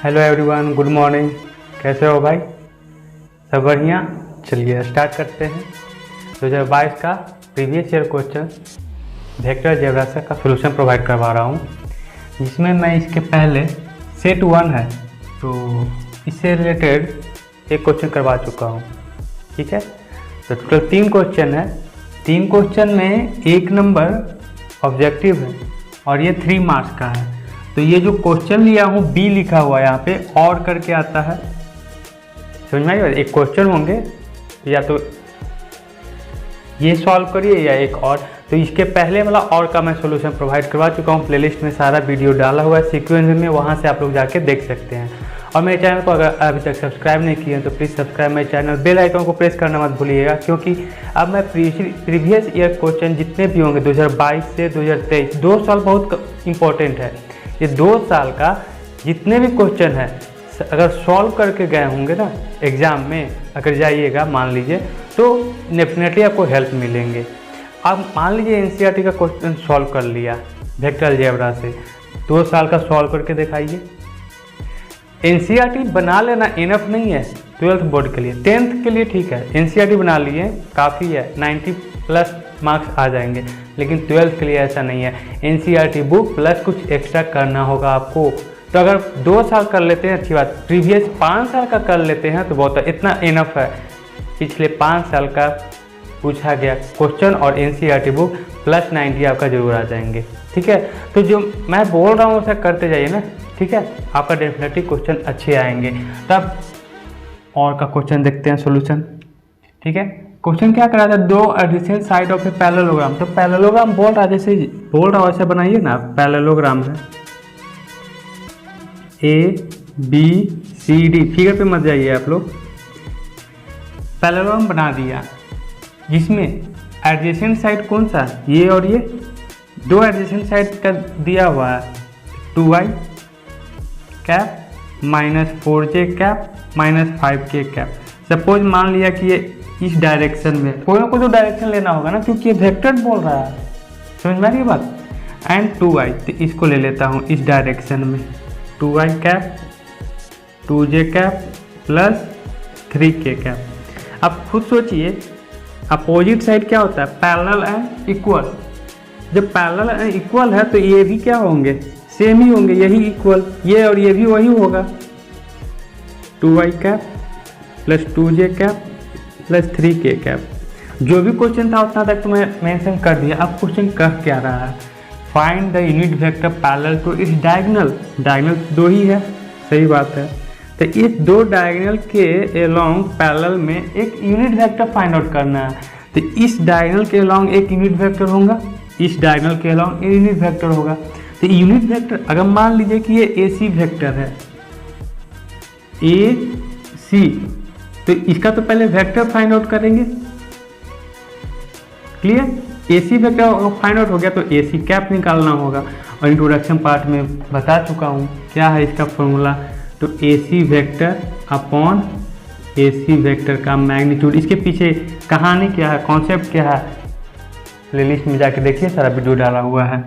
Hello everyone, good morning. कैसे हो भाई? सब बढ़िया। चलिए स्टार्ट करते हैं। 2022 का previous year question vector algebra का सॉल्यूशन प्रोवाइड करवा रहा हूँ, जिसमें मैं इसके पहले सेट 1 है तो इससे रिलेटेड एक क्वेश्चन करवा चुका हूँ। ठीक है, तो टोटल 3 क्वेश्चन है। 3 क्वेश्चन में 1 नंबर ऑब्जेक्टिव है और ये 3 मार्क्स का है। तो ये जो क्वेश्चन लिया हूँ बी लिखा हुआ है यहाँ पे, और करके आता है। समझ में आइए, एक क्वेश्चन होंगे या तो ये सॉल्व करिए या एक और। तो इसके पहले वाला और का मैं सॉल्यूशन प्रोवाइड करवा चुका हूँ। प्लेलिस्ट में सारा वीडियो डाला हुआ है सीक्वेंस में, वहाँ से आप लोग जाके देख सकते हैं। और मेरे चैनल को अगर अभी तक सब्सक्राइब नहीं किए हैं तो प्लीज़ सब्सक्राइब मेरे चैनल, बेल आइकन को प्रेस करना मत भूलिएगा, क्योंकि अब मैं प्रीवियस ईयर क्वेश्चन जितने भी होंगे 2022 से 2023, 2 साल बहुत इंपॉर्टेंट है। ये 2 साल का जितने भी क्वेश्चन है अगर सॉल्व करके गए होंगे ना एग्ज़ाम में, अगर जाइएगा मान लीजिए, तो डेफिनेटली आपको हेल्प मिलेंगे। अब मान लीजिए एनसीईआरटी का क्वेश्चन सॉल्व कर लिया वेक्टर अलजेब्रा से, 2 साल का सॉल्व करके दिखाइए। एनसीईआरटी बना लेना इनफ नहीं है 12th बोर्ड के लिए, 10th के लिए ठीक है। एनसीईआरटी बना लिए काफ़ी है, 90+ मार्क्स आ जाएंगे, लेकिन 12th के लिए ऐसा नहीं है। एनसीईआरटी बुक प्लस कुछ एक्स्ट्रा करना होगा आपको। तो अगर 2 साल कर लेते हैं अच्छी बात, प्रीवियस 5 साल का कर लेते हैं तो बहुत है, इतना इनफ है। पिछले 5 साल का पूछा गया क्वेश्चन और एनसीईआरटी बुक प्लस 90 आपका जरूर आ जाएंगे। ठीक है, तो जो मैं बोल रहा हूँ उसे करते जाइए ना। ठीक है, आपका डेफिनेटली क्वेश्चन अच्छे आएंगे। तब और का क्वेश्चन देखते हैं सॉल्यूशन। ठीक है, क्वेश्चन क्या करा था, 2 adjacent side of a parallelogram. तो पैरेललोग्राम बोल रहा है, जैसे बोल रहा हो वैसे बनाइए ना। पैरेललोग्राम है ABCD, फिगर पे मत जाइए आप लोग। पैरेललोग्राम बना दिया जिसमें एडजेसेंट साइड कौन सा, ये और ये 2 एडजेसेंट साइड का दिया हुआ है 2y cap minus 4j cap minus 5k cap. Suppose मान लिया कि ये इस डायरेक्शन में, कोई ना कोई तो डायरेक्शन लेना होगा ना, क्योंकि ये वेक्टर बोल रहा है। समझ में आ रही है बात। एंड 2y, तो इसको ले लेता हूँ इस डायरेक्शन में, 2y cap 2j cap plus 3k cap. अब खुद सोचिए अपोजिट साइड क्या होता है, पैरेलल एंड इक्वल। जब पैरेलल एंड इक्वल है तो ये भी क्या होंगे, सेम ही होंगे, यही इक्वल, ये और ये भी वही होगा। 2y cap plus 2j cap plus 3k cap. जो भी क्वेश्चन था उतना तक तो मैं मेंशन कर दिया। अब क्वेश्चन कह क्या रहा है, find the unit vector parallel to इस डायगोनल। डायगोनल 2 ही है, सही बात है। तो इस 2 डायगोनल के अलोंग पैरेलल में एक यूनिट वेक्टर फाइंड आउट करना है। तो इस डायगोनल के अलोंग एक यूनिट वेक्टर होगा, इस डायगोनल के अलोंग एक यूनिट वेक्टर होगा। तो यूनिट वेक्टर अगर मान लीजिए कि ये AC वेक्टर है, AC, तो इसका तो पहले वेक्टर फाइंड आउट करेंगे। Clear, AC vector find out हो गया तो AC कैप निकालना होगा। और इंट्रोडक्शन पार्ट में बता चुका हूँ क्या है इसका फॉर्मूला। तो AC vector upon AC vector का मैग्नीट्यूड। इसके पीछे कहानी क्या है, कॉन्सेप्ट क्या है, प्लेलिस्ट में जाके देखिए, सारा वीडियो डाला हुआ है।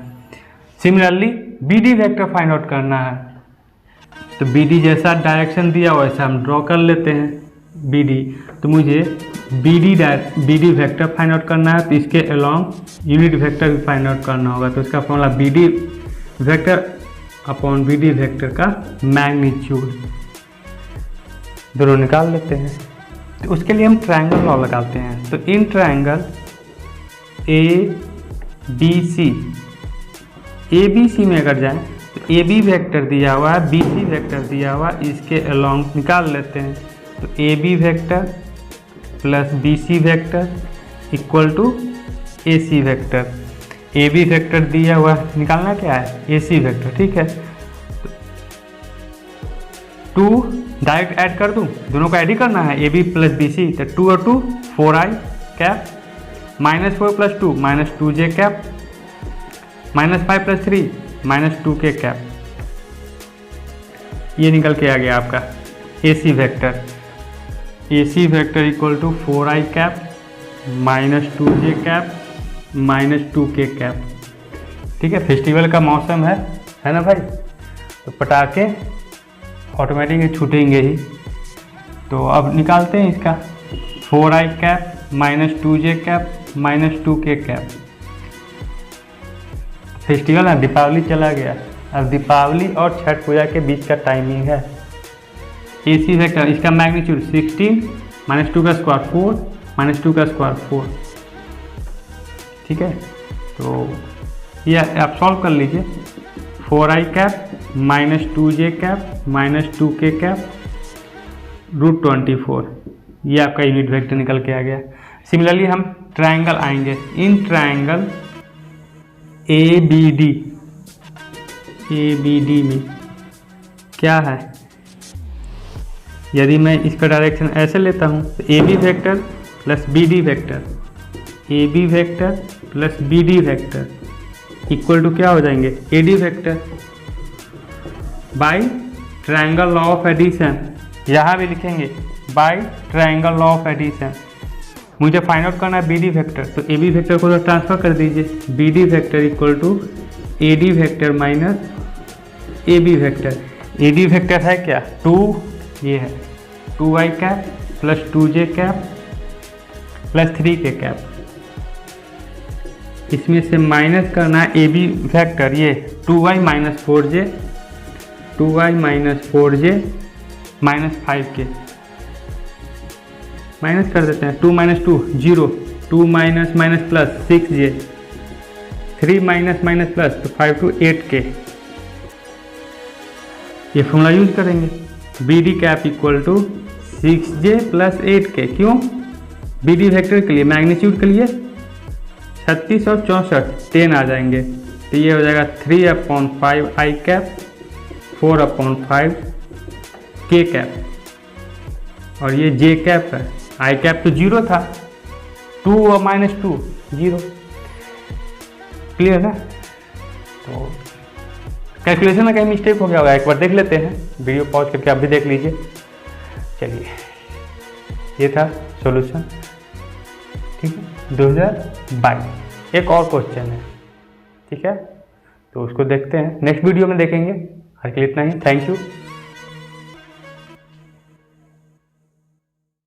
Similarly BD vector find out करना है। तो BD जैसा डायरेक्शन दिया वैसा हम ड्रॉ कर लेते हैं BD। तो मुझे BD वेक्टर फाइंड आउट करना है, तो इसके अलोंग यूनिट वेक्टर भी फाइंड आउट करना होगा। तो इसका formula BD vector upon BD vector का मैग्नीट्यूड, दोनों निकाल लेते हैं। तो उसके लिए हम ट्रायंगल लॉ लगाते हैं। तो इन ट्रायंगल ABC में अगर जाएं तो AB वेक्टर दिया हुआ है, BC वेक्टर दिया हुआ, इसके अलोंग निकाल लेते हैं। तो AB vector plus BC vector equal to AC vector. AB vector दिया हुआ निकालना क्या है, AC वेक्टर। ठीक है, 2 डायरेक्ट ऐड कर दूं, दोनों को ऐड ही करना है, AB प्लस BC। तो 2 और 2 4i cap minus 4 plus 2 minus 2j cap minus 5 plus 3 minus 2k cap. ये निकल के आ गया आपका AC vector. AC vector equal to 4i cap minus 2j cap minus 2k cap. ठीक है, फेस्टिवल का मौसम है ना भाई, तो पटाखे ऑटोमेटिक छूटेंगे ही। तो अब निकालते हैं इसका 4i cap minus 2j cap minus 2k cap. Festival है, दीपावली चला गया, अब दीपावली और छठ पूजा के बीच का टाइमिंग है। AC वेक्टर इसका मैग्नीट्यूड 16 माइनस 2 का स्क्वायर 4 माइनस 2 का स्क्वायर 4। ठीक है, तो ये आप सॉल्व कर लीजिए। 4i cap minus 2j cap minus 2k cap √24, ये आपका यूनिट वेक्टर निकल के आ गया। सिमिलरली हम ट्रायंगल आएंगे। इन ट्रायंगल ABD में क्या है, यदि मैं इसका डायरेक्शन ऐसे लेता हूँ तो AB vector plus BD vector, AB vector plus BD vector equal to क्या हो जाएंगे, AD vector by triangle law of addition. यहाँ भी लिखेंगे by triangle law of addition. मुझे फाइंड आउट करना है BD वेक्टर, तो AB वेक्टर को तो ट्रांसफर कर दीजिए। BD vector equal to AD vector minus AB vector. AD vector है क्या, 2, ये है 2i cap plus 2j cap plus 3k cap. इसमें से माइनस करना है AB वेक्टर, ये 2i minus 4j, 2i minus 4j minus 5k। Minus कर देते हैं, 2 minus 2 0, 2 minus minus plus 6j, 3 minus minus plus तो 5 to 8k। ये फॉर्मूला यूज करेंगे। BD cap equal to 6j plus 8k। क्यों, BD वेक्टर के लिए मैग्नीट्यूड के लिए 36 और 64 10 आ जाएंगे, तो ये हो जाएगा 3/5 i कैप 4/5 k कैप और ये j कैप है। i कैप तो 0 था, 2 और माइनस 2 0। क्लियर है, तो कैलकुलेशन में कहीं मिस्टेक हो गया होगा, एक बार देख लेते हैं, वीडियो पॉज करके आप भी देख लीजिए। चलिए, ये था सॉल्यूशन। ठीक है, 2022 एक और क्वेश्चन है, ठीक है, तो उसको देखते हैं, नेक्स्ट वीडियो में देखेंगे। आज के लिए इतना ही, थैंक यू।